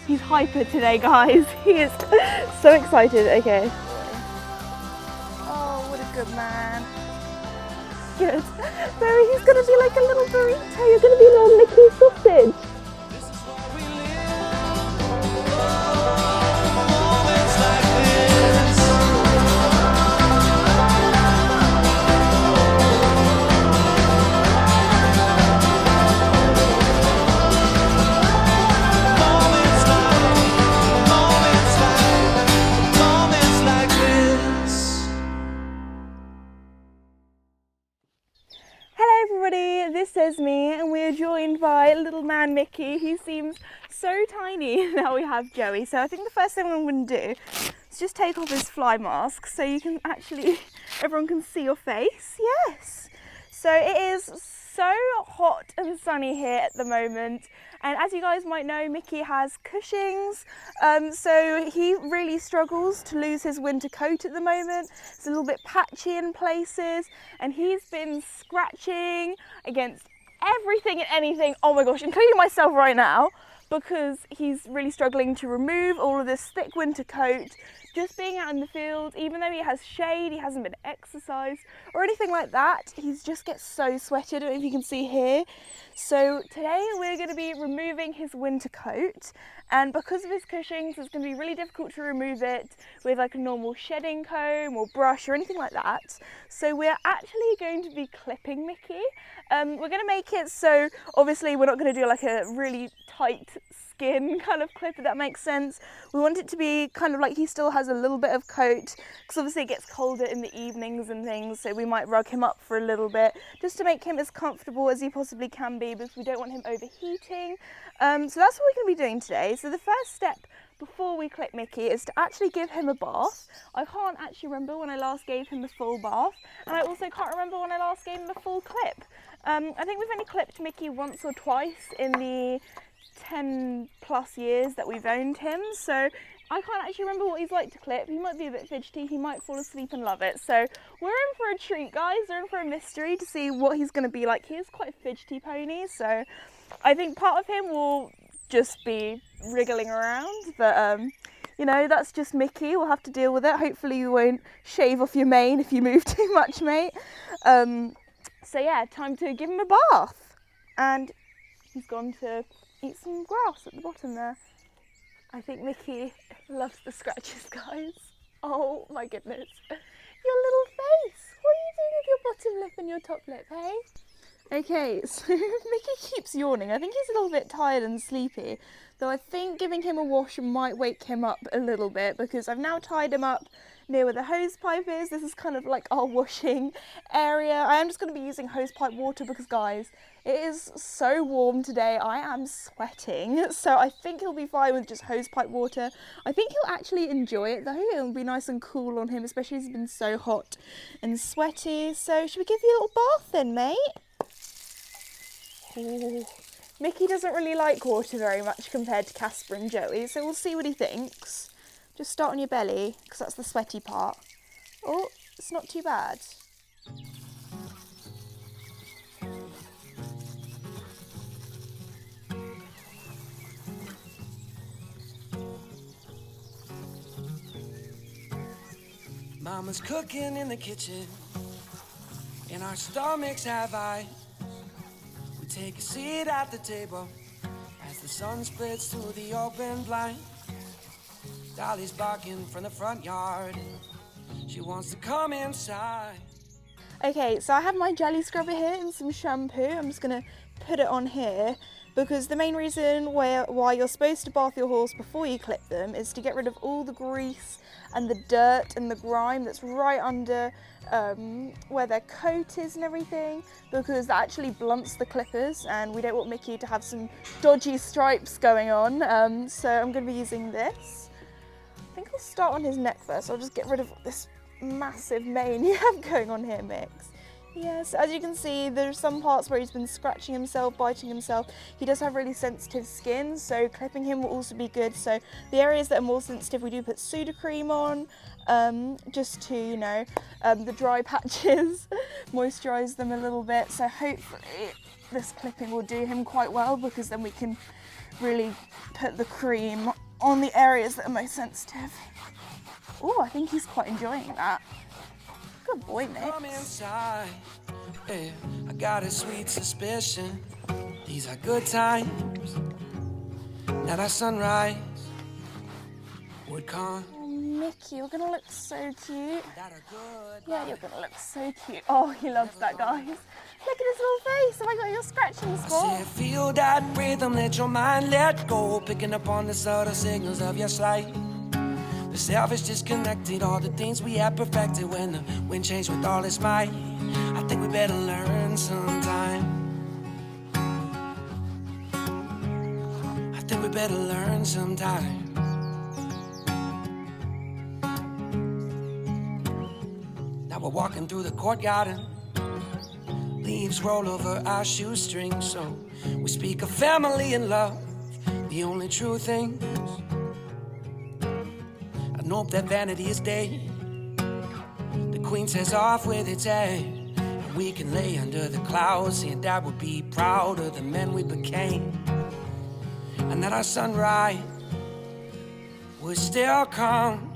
He's hyper today, guys. He is so excited. Okay. Oh, what a good man. Good. Barry, he's gonna be like a little burrito. You're gonna be a little Mickey sausage. This is Esme and we are joined by little man Mickey. He seems so tiny now we have Joey. So I think the first thing I'm going to do is just take off his fly mask so you can actually, everyone can see your face. Yes. So it is so hot and sunny here at the moment. And as you guys might know, Mickey has Cushing's, so he really struggles to lose his winter coat at the moment. It's a little bit patchy in places, and he's been scratching against everything and anything, oh my gosh, including myself right now, because he's really struggling to remove all of this thick winter coat. Just being out in the field, even though he has shade, he hasn't been exercised or anything like that, he just gets so sweaty. I don't know if you can see here. So today we're going to be removing his winter coat, and because of his Cushing's, it's going to be really difficult to remove it with like a normal shedding comb or brush or anything like that. So we're actually going to be clipping Mickey. We're going to make it so obviously we're not going to do like a really tight skin kind of clip, if that makes sense. We want it to be kind of like he still has a little bit of coat, because obviously it gets colder in the evenings and things, so we might rug him up for a little bit just to make him as comfortable as he possibly can be, because we don't want him overheating. So that's what we're going to be doing today. So the first step before we clip Mickey is to actually give him a bath. I can't actually remember when I last gave him the full bath, and I also can't remember when I last gave him the full clip. I think we've only clipped Mickey once or twice in the 10 plus years that we've owned him, so I can't actually remember what he's like to clip. He might be a bit fidgety, he might fall asleep and love it, so we're in for a treat, guys. We're in for a mystery to see what he's going to be like. He is quite a fidgety pony, so I think part of him will just be wriggling around, but you know, that's just Mickey. We'll have to deal with it. Hopefully you won't shave off your mane if you move too much, mate. So yeah, time to give him a bath, and he's gone to eat some grass at the bottom there. I think Mickey loves the scratches, guys. Oh my goodness. Your little face. What are you doing with your bottom lip and your top lip, hey? Okay, so Mickey keeps yawning. I think he's a little bit tired and sleepy, though I think giving him a wash might wake him up a little bit, because I've now tied him up near where the hose pipe is. This is kind of like our washing area. I am just going to be using hose pipe water because, guys, it is so warm today. I am sweating, so I think he'll be fine with just hose pipe water. I think he'll actually enjoy it though. It'll be nice and cool on him, especially as he's been so hot and sweaty. So should we give you a little bath then, mate? Ooh. Mickey doesn't really like water very much compared to Casper and Joey, so we'll see what he thinks. Just start on your belly, because that's the sweaty part. Oh, it's not too bad. Mama's cooking in the kitchen, and our stomachs have eyes. We take a seat at the table as the sun splits through the open blind. Dolly's barking from the front yard. She wants to come inside. Okay, so I have my jelly scrubber here and some shampoo. I'm just going to put it on here, because the main reason why you're supposed to bath your horse before you clip them is to get rid of all the grease and the dirt and the grime that's right under where their coat is and everything, because that actually blunts the clippers, and we don't want Mickey to have some dodgy stripes going on. So I'm going to be using this. I think I'll start on his neck first. I'll just get rid of this massive mane you have going on here, Mix. Yes, as you can see, there's some parts where he's been scratching himself, biting himself. He does have really sensitive skin, so clipping him will also be good. So the areas that are more sensitive, we do put Sudocreme on, just to, you know, the dry patches, moisturise them a little bit. So hopefully this clipping will do him quite well, because then we can really put the cream on the areas that are most sensitive. Oh, I think he's quite enjoying that. Good boy, Come Nick. inside. Yeah, I got a sweet suspicion. These are good times. That our sunrise would come. Oh, Mickey, you're gonna look so cute. That are good. Yeah, you're gonna look so cute. Oh, he loves that, guys. Look at his little face. Oh my God, you're scratching the I spot. said, feel that rhythm, let your mind let go, picking up on the subtle signals of your sight. The self is disconnected, all the things we had perfected when the wind changed with all its might. I think we better learn sometime. I think we better learn sometime. Now we're walking through the courtyard and leaves roll over our shoestrings. So we speak of family and love, the only true things. I know that vanity is dead. The queen says off with its head, and we can lay under the clouds, saying that would be proud of the men we became, and that our sunrise would still come.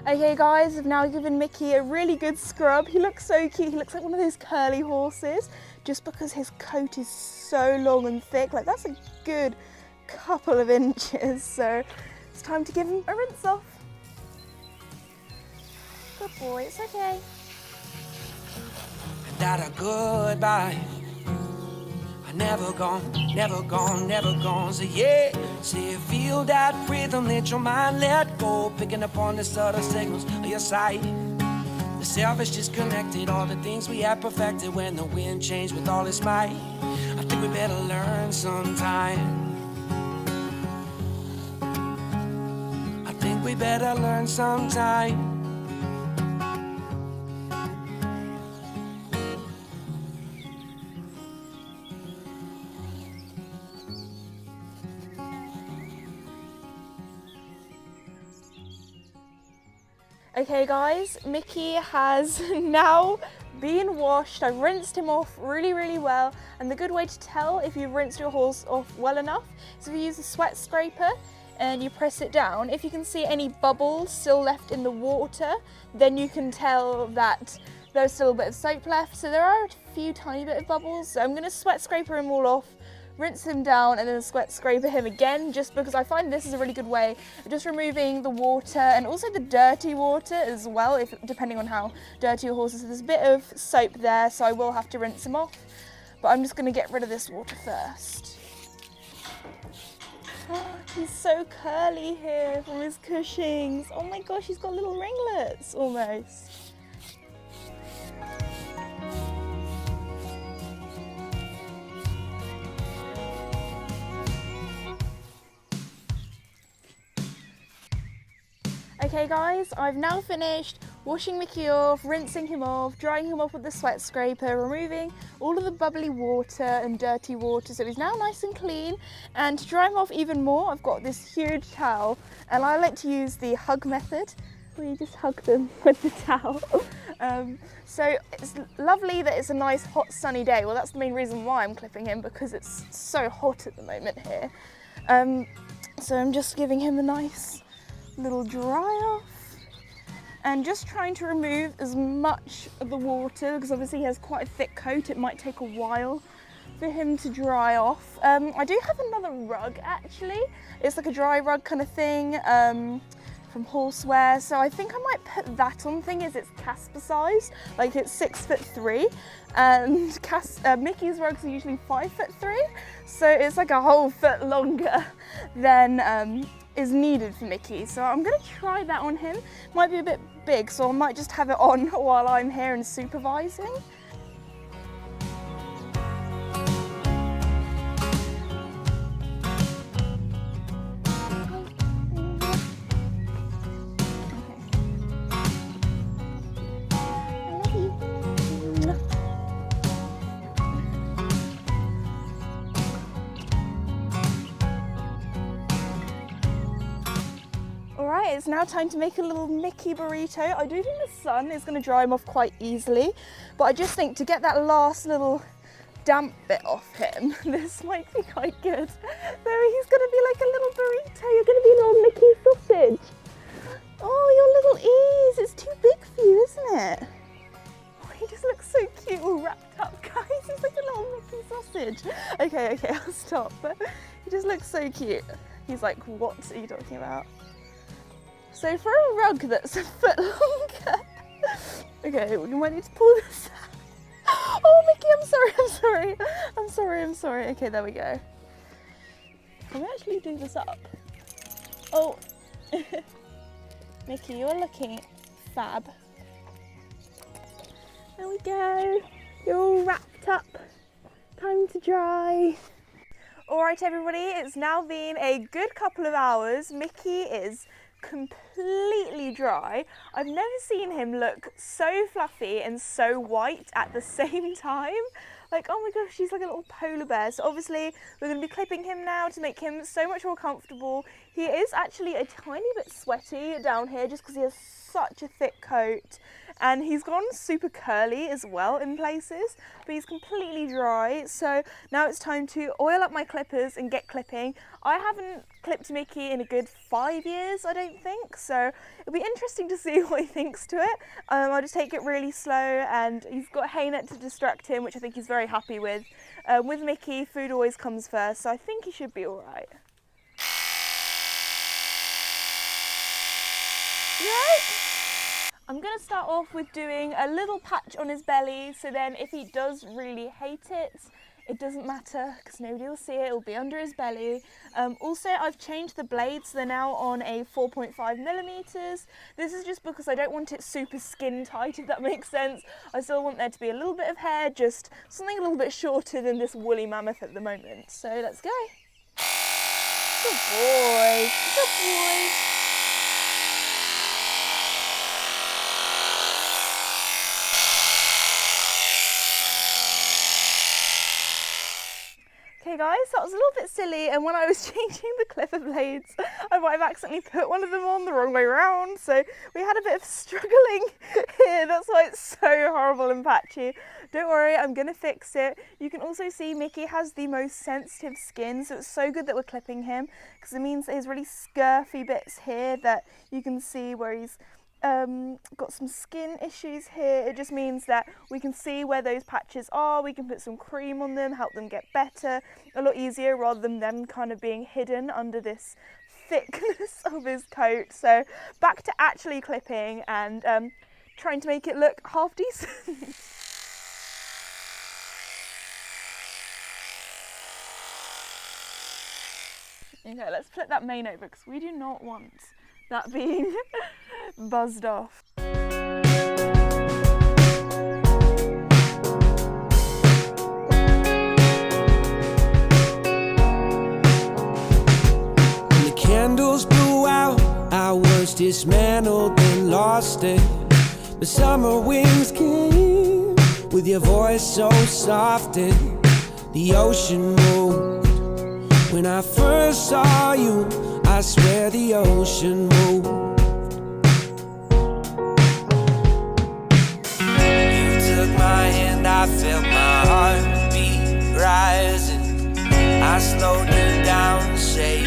Okay guys, I've now given Mickey a really good scrub. He looks so cute. He looks like one of those curly horses, just because his coat is so long and thick. Like, that's a good couple of inches. So it's time to give him a rinse off. Good boy, it's okay. And that a goodbye. I never gone, never gone, never gone. So yeah, say feel that rhythm, let your mind let go, picking up on the subtle signals of your sight. The self is disconnected, all the things we had perfected when the wind changed with all its might. I think we better learn sometime. I think we better learn sometime. Okay guys, Mickey has now been washed. I've rinsed him off really, really well. And the good way to tell if you've rinsed your horse off well enough is if you use a sweat scraper and you press it down. If you can see any bubbles still left in the water, then you can tell that there's still a bit of soap left. So there are a few tiny bit of bubbles. So I'm gonna sweat scraper him all off, rinse him down, and then sweat scraper him again, just because I find this is a really good way of just removing the water and also the dirty water as well, if depending on how dirty your horse is. So there's a bit of soap there, so I will have to rinse him off, but I'm just going to get rid of this water first. Oh, he's so curly here from his Cushings. Oh my gosh, he's got little ringlets almost. Okay guys, I've now finished washing Mickey off, rinsing him off, drying him off with the sweat scraper, removing all of the bubbly water and dirty water, so he's now nice and clean. And to dry him off even more, I've got this huge towel, and I like to use the hug method, where you just hug them with the towel. So it's lovely that it's a nice hot sunny day. Well, that's the main reason why I'm clipping him, because it's so hot at the moment here. So I'm just giving him a nice little dry off and just trying to remove as much of the water, because obviously he has quite a thick coat. It might take a while for him to dry off. I do have another rug actually. It's like a dry rug kind of thing from Horseware, so I think I might put that on. Thing is, it's Casper size, like it's 6'3", and Mickey's rugs are usually 5'3", so it's like a whole foot longer than is needed for Mickey. So I'm gonna try that on him. Might be a bit big, so I might just have it on while I'm here and supervising. It's now time to make a little Mickey burrito. I do think the sun is going to dry him off quite easily, but I just think to get that last little damp bit off him, this might be quite good. So he's gonna be like a little burrito. You're gonna be a little Mickey sausage. Oh, your little ears, it's too big for you, isn't it? Oh, he just looks so cute, all wrapped up, guys. He's like a little Mickey sausage. Okay, I'll stop. But he just looks so cute. He's like, what are you talking about? So for a rug that's a foot longer, okay, we might need to pull this out. Oh, Mickey, I'm sorry. Okay, there we go. Can we actually do this up? Oh, Mickey, you're looking fab. There we go. You're all wrapped up. Time to dry. All right, everybody, it's now been a good couple of hours. Mickey is completely dry. I've never seen him look so fluffy and so white at the same time. Like, oh my gosh, he's like a little polar bear. So obviously we're going to be clipping him now to make him so much more comfortable. He is actually a tiny bit sweaty down here just because he has such a thick coat, and he's gone super curly as well in places, but he's completely dry. So now it's time to oil up my clippers and get clipping. I haven't clipped Mickey in a good 5 years, I don't think, so it'll be interesting to see what he thinks to it. I'll just take it really slow, and he's got a hay net to distract him, which I think he's very happy with. With Mickey, food always comes first, so I think he should be all right. Right. I'm going to start off with doing a little patch on his belly, so then if he does really hate it, it doesn't matter because nobody will see it, it'll be under his belly. Also, I've changed the blades, they're now on a 4.5 millimeters. This is just because I don't want it super skin tight, if that makes sense. I still want there to be a little bit of hair, just something a little bit shorter than this woolly mammoth at the moment. So let's go. Good boy, good boy. Okay guys, that was a little bit silly, and when I was changing the clipper blades, I might have accidentally put one of them on the wrong way around, so we had a bit of struggling here. That's why it's so horrible and patchy. Don't worry, I'm gonna fix it. You can also see Mickey has the most sensitive skin, so it's so good that we're clipping him, because it means that his really scurfy bits here that you can see where he's got some skin issues here. It just means that we can see where those patches are, we can put some cream on them, help them get better, a lot easier rather than them kind of being hidden under this thickness of his coat. So back to actually clipping and trying to make it look half decent. Okay, let's flip that mane over because we do not want that being buzzed off. When the candles blew out, I was dismantled and lost it. The summer winds came with your voice so soft, and the ocean moved. When I first saw you, I swear the ocean moved. You took my hand, I felt my heartbeat rising. I slowed you down, saying,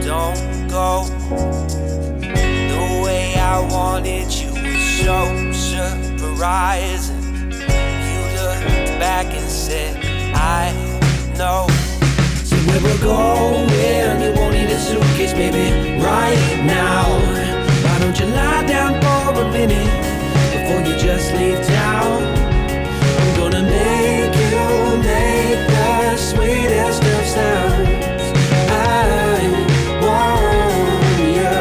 don't go. The way I wanted you was so surprising. You looked back and said, I know. Where we're going, you won't need a suitcase, baby, right now. Why don't you lie down for a minute before you just leave town? I'm gonna make you make the sweetest of sounds. I want you.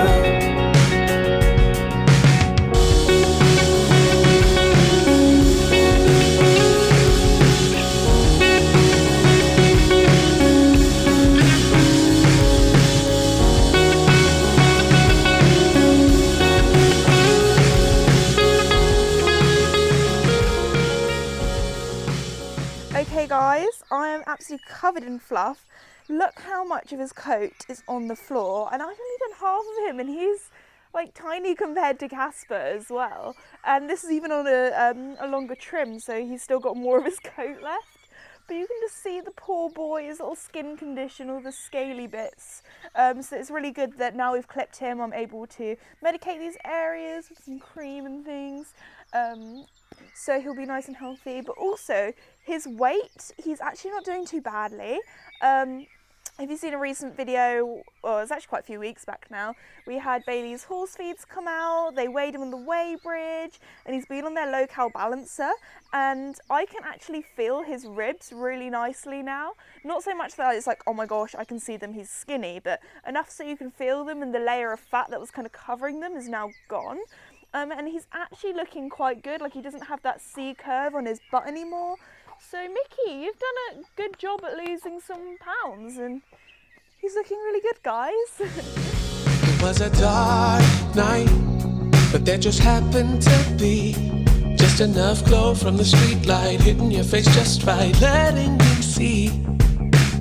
Okay guys, I am absolutely covered in fluff. Look how much of his coat is on the floor, and I've only done half of him, and he's like tiny compared to Casper as well. And this is even on a longer trim, so he's still got more of his coat left. but you can just see the poor boy, his little skin condition, all the scaly bits. So it's really good that now we've clipped him, I'm able to medicate these areas with some cream and things. So he'll be nice and healthy, but also his weight, he's actually not doing too badly. If you've seen a recent video, well, it's actually quite a few weeks back now, we had Bailey's horse feeds come out, they weighed him on the weigh bridge, and he's been on their low-cal balancer, and I can actually feel his ribs really nicely now. Not so much that it's like, oh my gosh, I can see them, he's skinny, but enough so you can feel them, and the layer of fat that was kind of covering them is now gone. And he's actually looking quite good, like he doesn't have that C curve on his butt anymore. So Mickey, you've done a good job at losing some pounds, and he's looking really good, guys. It was a dark night, but there just happened to be just enough glow from the street light hitting your face just right, letting you see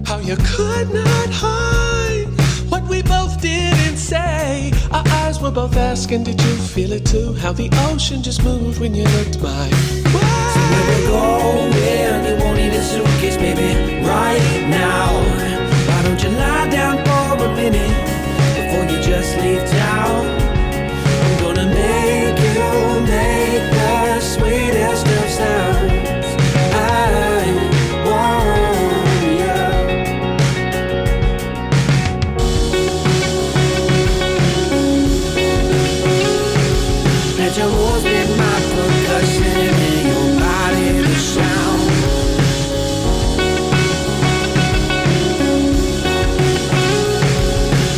how you could not hide what we both didn't say. Our eyes were both asking, did you feel it too? How the ocean just moved when you looked my way. So where we're going, you won't need a suitcase, baby, right now. Why don't you lie down for a minute before you just leave town? I'm gonna make you make the sweetest of sounds. I want you. Let your moves be my percussion and your body the sound.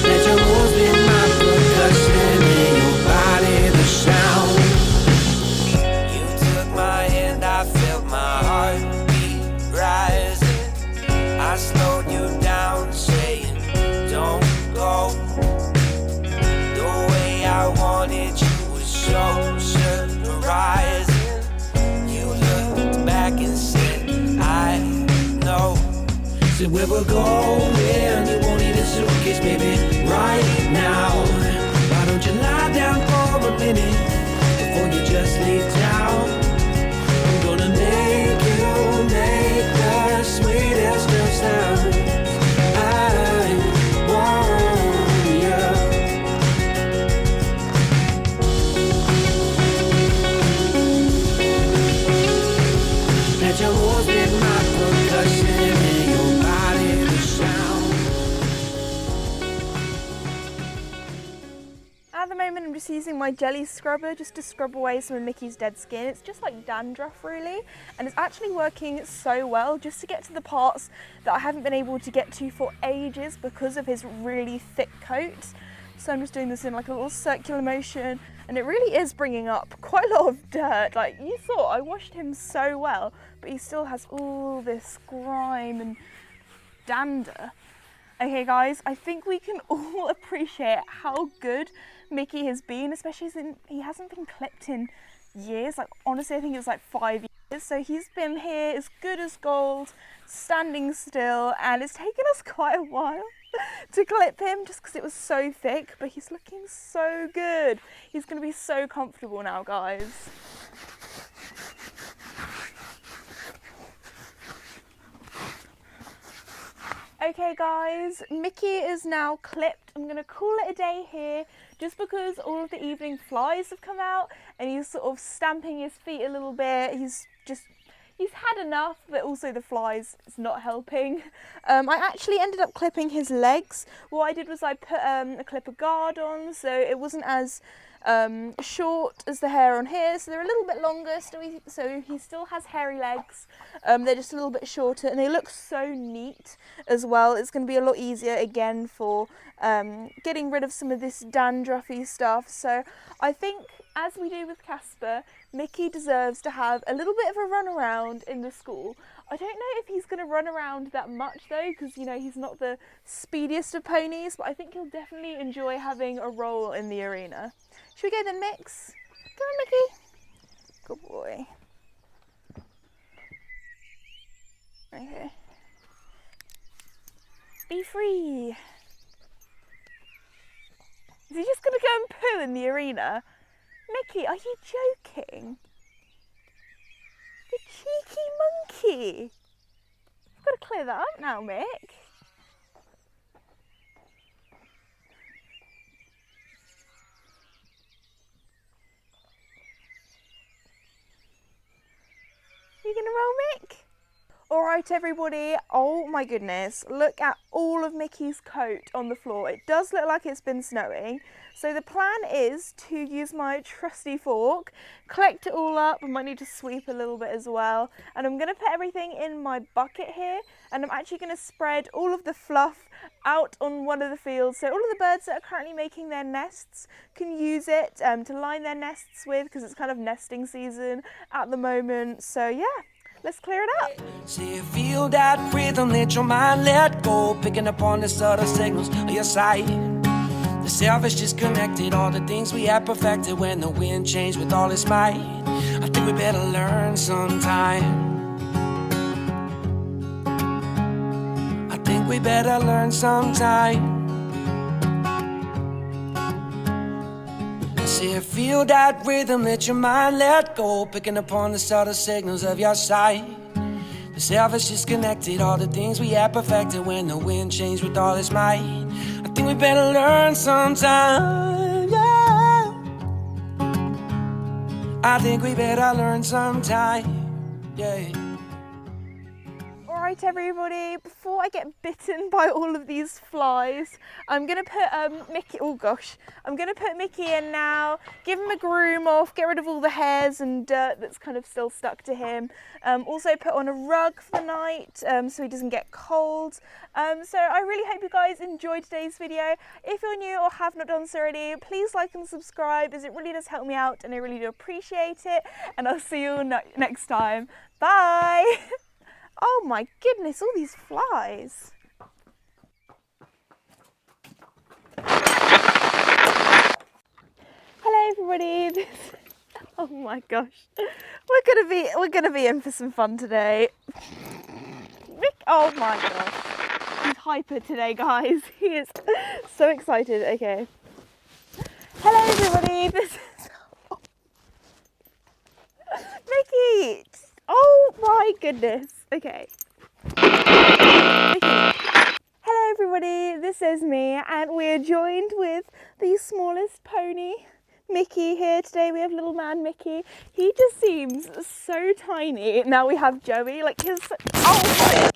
Let your moves be my percussion and your body the sound. You took my hand, I felt my heartbeat rising. I slowed you down, saying, don't go. The way I wanted you was so surprising. You looked back and said, I know. Said where we're going, you won't need a suitcase, baby, right now. Why don't you lie down for a minute before you just leave town? I'm gonna make you make the sweetest of sounds. I want you. Let your moves be my percussion and your body the sound. At the moment I'm just using my jelly scrubber just to scrub away some of Mickey's dead skin. It's just like dandruff really, and it's actually working so well just to get to the parts that I haven't been able to get to for ages because of his really thick coat. So I'm just doing this in like a little circular motion, and it really is bringing up quite a lot of dirt. Like, you thought I washed him so well, but he still has all this grime and dander. Okay guys, I think we can all appreciate how good Mickey has been, especially since he hasn't been clipped in years. Like honestly, I think it was like 5 years. So he's been here as good as gold, standing still, and it's taken us quite a while to clip him just because it was so thick, but he's looking so good. He's going to be so comfortable now, guys. Okay guys, Mickey is now clipped. I'm going to call it a day here just because all of the evening flies have come out and he's sort of stamping his feet a little bit. He's had enough, but also the flies is not helping. I actually ended up clipping his legs. What I did was I put a clipper guard on, so it wasn't as short as the hair on here, so they're a little bit longer, so he still has hairy legs. They're just a little bit shorter, and they look so neat as well. It's going to be a lot easier again for getting rid of some of this dandruffy stuff. So I think, as we do with Casper, Mickey deserves to have a little bit of a run around in the school. I don't know if he's going to run around that much though, because you know he's not the speediest of ponies, but I think he'll definitely enjoy having a role in the arena. Should we go then, Mix? Go on, Mickey. Good boy. Okay. Be free. Is he just going to go and poo in the arena? Mickey, are you joking? The cheeky monkey. clear that up now, Mick. You gonna roll, Mick? All right, everybody. Oh my goodness, look at all of Mickey's coat on the floor. It does look like it's been snowing. So the plan is to use my trusty fork, collect it all up. I might need to sweep a little bit as well. And I'm gonna put everything in my bucket here, and I'm actually gonna spread all of the fluff out on one of the fields. So all of the birds that are currently making their nests can use it to line their nests with, because it's kind of nesting season at the moment. So yeah. Let's clear it up. So you feel that rhythm, let your mind let go, picking up on the subtle signals of your sight. The self is disconnected, all the things we had perfected when the wind changed with all its might. I think we better learn sometime. I think we better learn sometime. See, feel that rhythm, let your mind let go, picking up on the subtle signals of your sight. The self is disconnected, all the things we had perfected when the wind changed with all its might. I think we better learn sometime, yeah. I think we better learn sometime, yeah. Right, everybody, before I get bitten by all of these flies, I'm gonna put Mickey, oh gosh, I'm gonna put Mickey in now, give him a groom off, get rid of all the hairs and dirt that's kind of still stuck to him. Also put on a rug for the night so he doesn't get cold. So I really hope you guys enjoyed today's video. If you're new or have not done so already, please like and subscribe, as it really does help me out and I really do appreciate it. And I'll see you all next time. Bye! Oh my goodness, all these flies. Hello everybody. Oh my gosh. We're gonna be in for some fun today. Oh my gosh. He's hyper today, guys. He is so excited. Okay. Hello everybody. This is Mickey. Oh my goodness. Okay. Hello everybody, this is Esme and we're joined with the smallest pony, Mickey, here today. We have little man Mickey. He just seems so tiny. Now we have Joey, like his, oh my